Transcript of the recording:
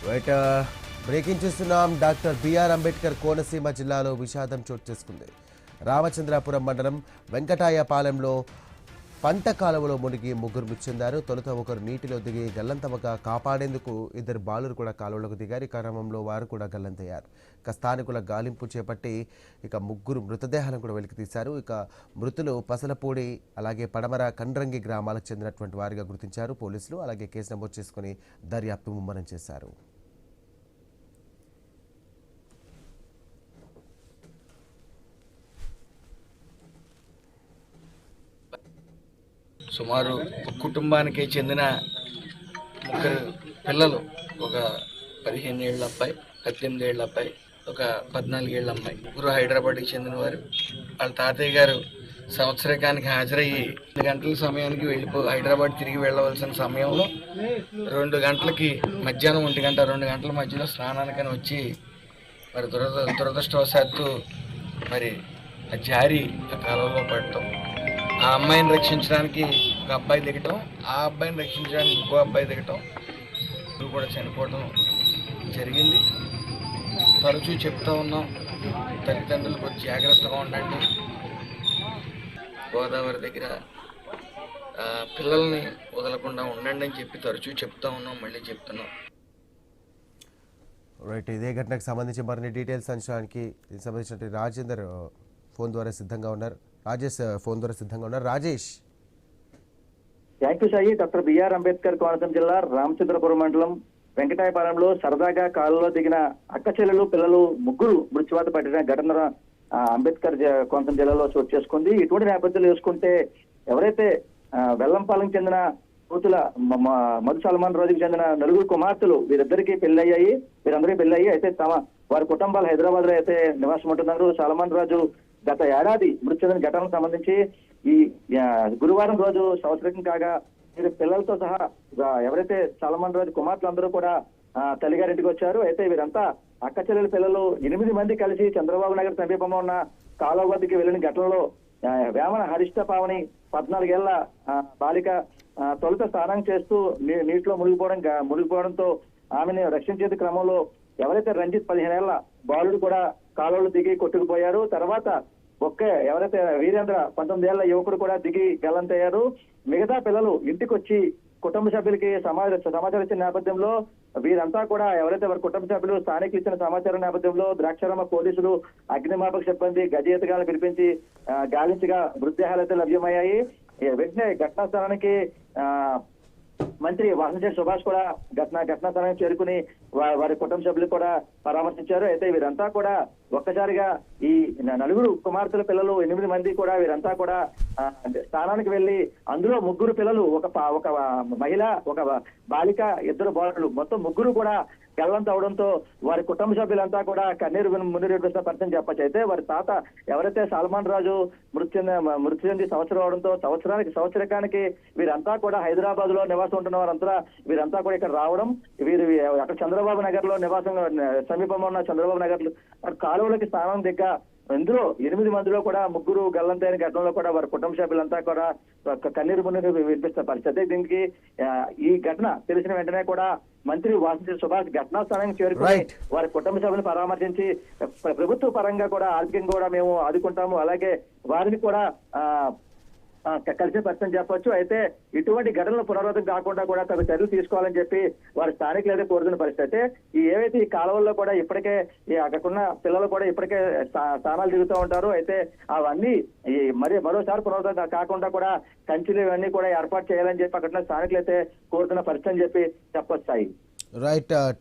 Right breaking చూస్తున్నాం. Doctor B R Ambedkar Konaseema జిల్లాలో విషాదం చోటు చేసుకుంది. రామచంద్రాపురం మండలం వెంకటాయపాలెంలో పంట కాలువలో మునిగి ముగ్గురు మృతి చెందారు. తొలుత ఒకరు నీటిలో దిగి గల్లంతవగా కాపాడేందుకు ఇద్దరు బాలురు కూడా కాలువలోకి దిగారు. ఈ క్రమంలో వారు కూడా గల్లంతయ్యారు. ఇక స్థానికుల గాలింపు చేపట్టి ముగ్గురు మృతదేహాలను కూడా వెలికి తీశారు. మృతులు పసలపూడి అలాగే పడమర కండ్రంగి గ్రామాలకు చెందినటువంటి వారిగా గుర్తించారు పోలీసులు. అలాగే కేసు నమోదు చేసుకుని దర్యాప్తు ముమ్మరం చేశారు. సుమారు ఒక కుటుంబానికి చెందిన ముగ్గురు పిల్లలు, ఒక 15 ఏళ్ల అబ్బాయి, 18 ఏళ్ల అబ్బాయి, ఒక 14 ఏళ్ల అమ్మాయి. ముగ్గురు హైదరాబాద్కి చెందినవారు. వాళ్ళ తాతయ్య గారు సంవత్సరకానికి హాజరయ్యి 2 గంటల సమయానికి హైదరాబాద్ తిరిగి వెళ్ళవలసిన సమయంలో 2 గంటలకి మధ్యాహ్నం 1 గంట 2 గంటల మధ్యలో స్నానానికని వచ్చి మరి దురదృష్టవశాత్తు మరి జారి కాలంలో పడటం, ఆ అమ్మాయిని రక్షించడానికి ఒక అబ్బాయి దిగటం, ఆ అబ్బాయిని రక్షించడానికి ఇంకో అబ్బాయి దిగటం, ఇవి కూడా చనిపోవటం జరిగింది. తరచూ చెప్తా ఉన్నాం, తల్లిదండ్రులు కొంచెం జాగ్రత్తగా ఉండండి. గోదావరి దగ్గర పిల్లల్ని వదలకుండా ఉండండి అని చెప్పి తరచూ చెప్తా ఉన్నాం, మళ్ళీ చెప్తున్నాం. రైట్, ఇదే ఘటనకు సంబంధించి మరిన్ని డీటెయిల్స్ అంచడానికి సంబంధించిన రాజేందర్ ఫోన్ ద్వారా సిద్ధంగా ఉన్నారు. Rajesh. Thank you Sai. Doctor B R Ambedkar Konaseema జిల్లా రామచంద్రపురం మండలం వెంకటాయపాలెంలో సరదాగా కాలువలో దిగిన అక్క చెల్లెలు పిల్లలు ముగ్గురు మృత్యువాత పడిన ఘటన అంబేద్కర్ కోనసీమ జిల్లాలో చోటు చేసుకుంది. ఇటువంటి నేపథ్యంలో చూసుకుంటే ఎవరైతే వెల్లంపాలెంకి చెందిన కూతుల మధు సల్మాన్ రోజుకి చెందిన 4 కుమార్తెలు, వీరందరికీ వీరందరికీ పెళ్ళయ్యి అయితే వారి కుటుంబాలు హైదరాబాద్ లో అయితే నివాసం ఉంటున్నారు. సల్మాన్ రాజు గత ఏడాది మృతి చెందిన ఘటనకు సంబంధించి ఈ గురువారం రోజు సంవత్సరం కాగా వీరి పిల్లలతో సహా ఎవరైతే సల్మాన్ రాజు కుమార్తెలందరూ కూడా తల్లిగారింటికి వచ్చారు. అయితే వీరంతా అక్క చెల్లెల పిల్లలు 8 మంది కలిసి చంద్రబాబు నగర్ సమీపంలో ఉన్న కాలువ వద్దకి వెళ్లిన ఘటనలో వేమన హరిష్ట పావని 14 ఏళ్ల బాలిక తొలుత స్నానం చేస్తూ నీటిలో మునిగిపోవడంతో ఆమెను రక్షించే క్రమంలో ఎవరైతే రంజిత్ 15 ఏళ్ల బాలుడు కూడా కాలువలు దిగి కొట్టుకుపోయారు. తర్వాత ఎవరైతే వీరేంద్ర 19 ఏళ్ల యువకుడు కూడా దిగి గల్లంతయ్యారు. మిగతా పిల్లలు ఇంటికి వచ్చి కుటుంబ సభ్యులకి సమాచారం ఇచ్చిన నేపథ్యంలో వీరంతా కూడా ఎవరైతే వారి కుటుంబ సభ్యులు స్థానికులు ఇచ్చిన సమాచారం నేపథ్యంలో ద్రాక్షారామ పోలీసులు, అగ్నిమాపక సిబ్బంది గజయితగాలను పిలిపించి గాలించగా మృతదేహాలు అయితే లభ్యమయ్యాయి. వెంటనే ఘటనా స్థలానికి మంత్రి వాసంశెట్టి సుభాష్ కూడా ఘటనా స్థలానికి చేరుకుని వారి కుటుంబ సభ్యులు కూడా పరామర్శించారు. అయితే వీరంతా కూడా ఒక్కసారిగా ఈ 4 కుమార్తెల పిల్లలు 8 మంది కూడా వీరంతా కూడా స్థానానికి వెళ్లి అందులో 3 పిల్లలు, ఒక మహిళ, ఒక బాలిక, 2 బాలులు, మొత్తం 3 కూడా గల్లంత అవడంతో వారి కుటుంబ సభ్యులంతా కూడా కన్నీరు మున్నీరు పరిచయం చెప్పచ్చు. అయితే వారి తాత ఎవరైతే సల్మాన్ రాజు మృతి చెంది సంవత్సరం అవడంతో సంవత్సరకానికి వీరంతా కూడా హైదరాబాద్ లో నివాసం ఉంటున్న వారంతా వీరంతా కూడా ఇక్కడ రావడం, వీరు అక్కడ చంద్రబాబు నగర్ లో నివాసం సమీపంలో ఉన్న చంద్రబాబు నగర్ కాలువలకి స్నానం దిగ్గ ఇందులో 8 మందిలో కూడా 3 గల్లంతైన ఘటనలో కూడా వారి కుటుంబ సభ్యులంతా కూడా కన్నీరు మున్నీరు వినిపిస్తున్న పరిస్థితి. దీనికి ఈ ఘటన తెలిసిన వెంటనే కూడా మంత్రి వాసంశెట్టి సుభాష్ ఘటనా స్థానానికి చేరుకుని వారి కుటుంబ సభ్యులను పరామర్శించి ప్రభుత్వ పరంగా కూడా ఆర్థికంగా కూడా మేము ఆదుకుంటాము, అలాగే వారిని కూడా కలిసే పరిస్థితి చెప్పొచ్చు. అయితే ఇటువంటి ఘటనలు పునరావృతం కాకుండా కూడా తగు చర్యలు తీసుకోవాలని చెప్పి వారి స్థానికులు అయితే కోరుతున్న పరిస్థితి. అయితే ఏవైతే ఈ కాలువల్లో కూడా ఇప్పటికే అక్కడున్న పిల్లలు కూడా ఇప్పటికే స్థానాలు దిగుతూ ఉంటారు. అయితే అవన్నీ మరోసారి పునరావృతం కాకుండా కూడా కంచెలు ఇవన్నీ కూడా ఏర్పాటు చేయాలని చెప్పి అక్కడ స్థానికులు అయితే కోరుతున్న పరిస్థితి అని చెప్పి చెప్పొచ్చాయి. రైట్.